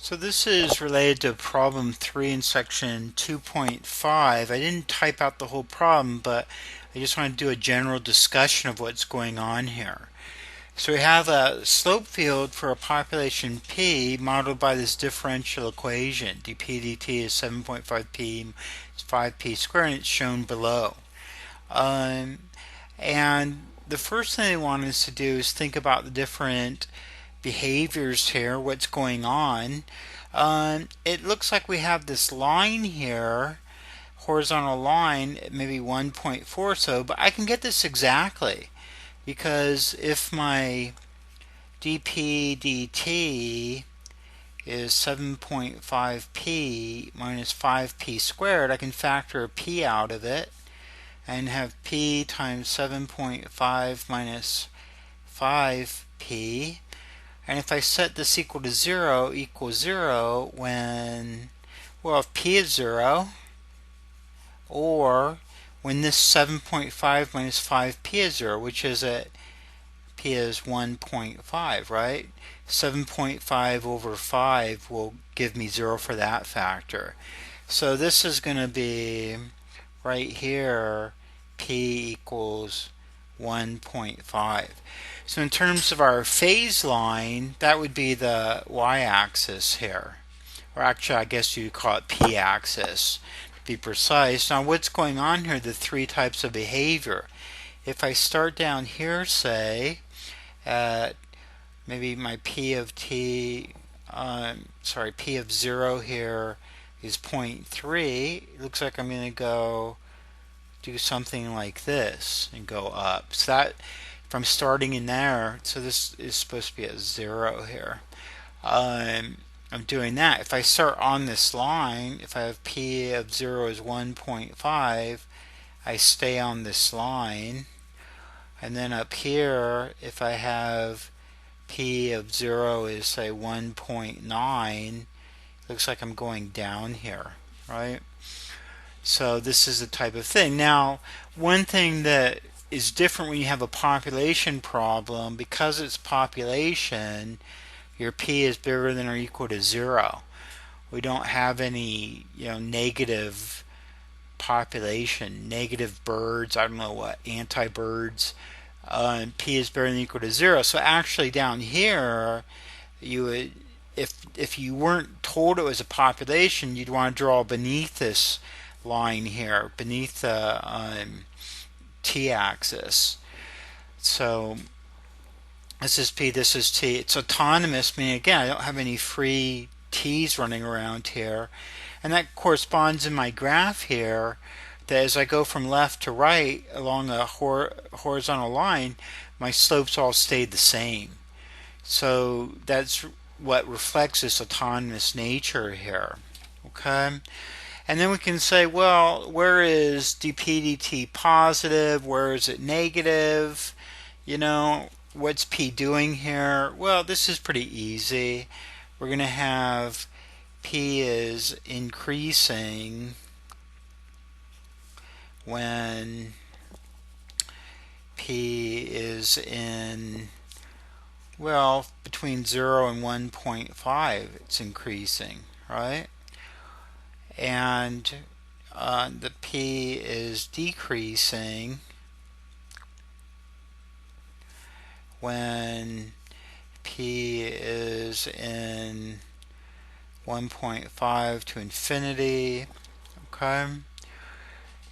So this is related to problem 3 in section 2.5. I didn't type out the whole problem, but I just want to do a general discussion of what's going on here. So we have a slope field for a population P modeled by this differential equation. dp dt is 7.5p is 5p squared, and it's shown below. Um, and the first thing they want us to do is think about the different behaviors here, what's going on. It looks like we have this line here, horizontal line, maybe 1.4 or so, but I can get this exactly because if my dp dt is 7.5p minus 5p squared, I can factor a p out of it and have p times 7.5 minus 5p. And if I set this equal to 0 equals 0 when, well, if p is 0, or when this 7.5 minus 5p is 0, which is at p is 1.5, right? 7.5 over 5 will give me 0 for that factor. So this is going to be right here, p equals 1.5. So in terms of our phase line, that would be the y-axis here. Or actually, I guess you'd call it p-axis to be precise. Now what's going on here, the three types of behavior. If I start down here, say, at maybe my p of t, p of 0 here is 0.3, it looks like I'm going to go do something like this and go up. So that, if I'm starting in there, so this is supposed to be at 0 here. I'm doing that. If I start on this line, if I have p of 0 is 1.5, I stay on this line. And then up here, if I have p of 0 is, say, 1.9, looks like I'm going down here, right? So this is the type of thing. Now, one thing that is different when you have a population problem, because it's population, your p is bigger than or equal to 0. We don't have any, negative population, negative birds, I don't know what, anti-birds. P is bigger than or equal to 0. So actually down here, you would, if you weren't told it was a population, you'd want to draw beneath this line here, beneath the t-axis. So this is p, this is t. It's autonomous, meaning again I don't have any free t's running around here, and that corresponds in my graph here that as I go from left to right along a horizontal line, my slopes all stayed the same. So that's what reflects this autonomous nature here. Okay. And then we can say, well, where is dp dt positive? Where is it negative? What's p doing here? Well, this is pretty easy. We're going to have p is increasing when p is in, well, between 0 and 1.5, it's increasing, right? And the p is decreasing when p is in 1.5 to infinity, okay?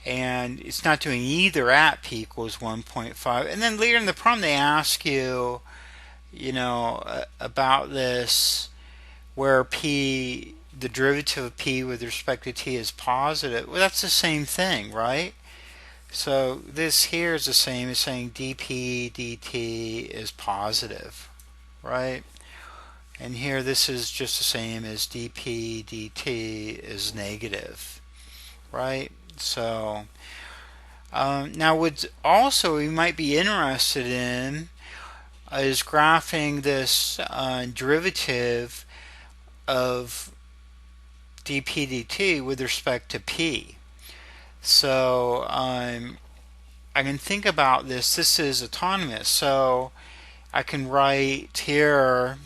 And it's not doing either at p equals 1.5. And then later in the problem they ask you, about this, where p, the derivative of p with respect to t is positive. Well, that's the same thing, right? So this here is the same as saying dp dt is positive, right? And here this is just the same as dp dt is negative, right? So now what also we might be interested in is graphing this derivative of dp dt with respect to p. So I can think about this. This is autonomous. So I can write here,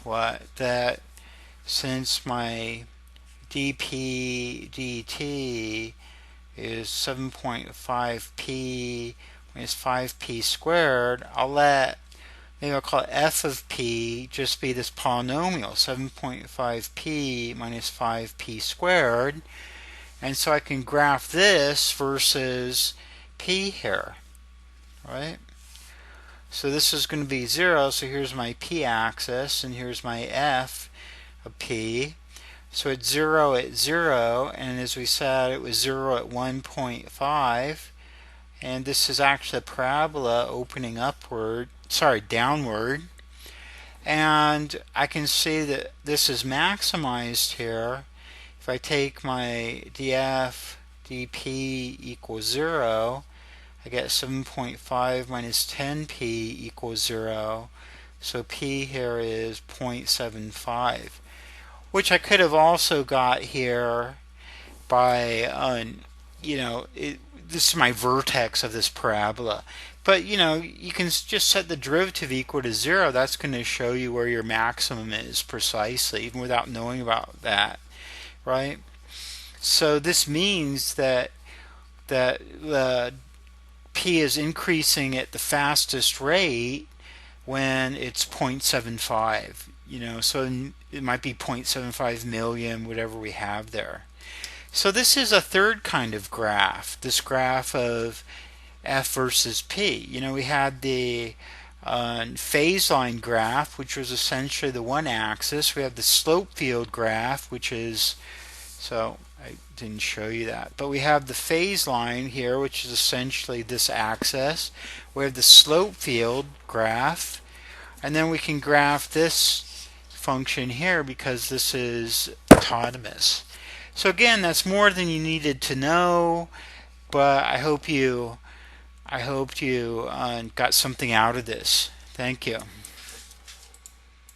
what? That since my dp dt is 7.5p minus 5p squared, maybe I'll call f of p just be this polynomial, 7.5p minus 5p squared. And so I can graph this versus p here, right? So this is going to be 0, so here's my p-axis, and here's my f of p. So it's 0 at 0, and as we said, it was 0 at 1.5. And this is actually a parabola opening downward. And I can see that this is maximized here. If I take my df dp equals 0, I get 7.5 minus 10p equals 0. So p here is 0.75, which I could have also got here by, this is my vertex of this parabola. But, you can just set the derivative equal to 0. That's going to show you where your maximum is precisely, even without knowing about that, right? So this means that the p is increasing at the fastest rate when it's 0.75. So it might be 0.75 million, whatever we have there. So this is a third kind of graph, this graph of f versus p. We had the phase line graph, which was essentially the one-axis. We have the slope field graph, which is, so I didn't show you that, but we have the phase line here, which is essentially this axis. We have the slope field graph, and then we can graph this function here because this is autonomous. So again, that's more than you needed to know, but I hope you got something out of this. Thank you.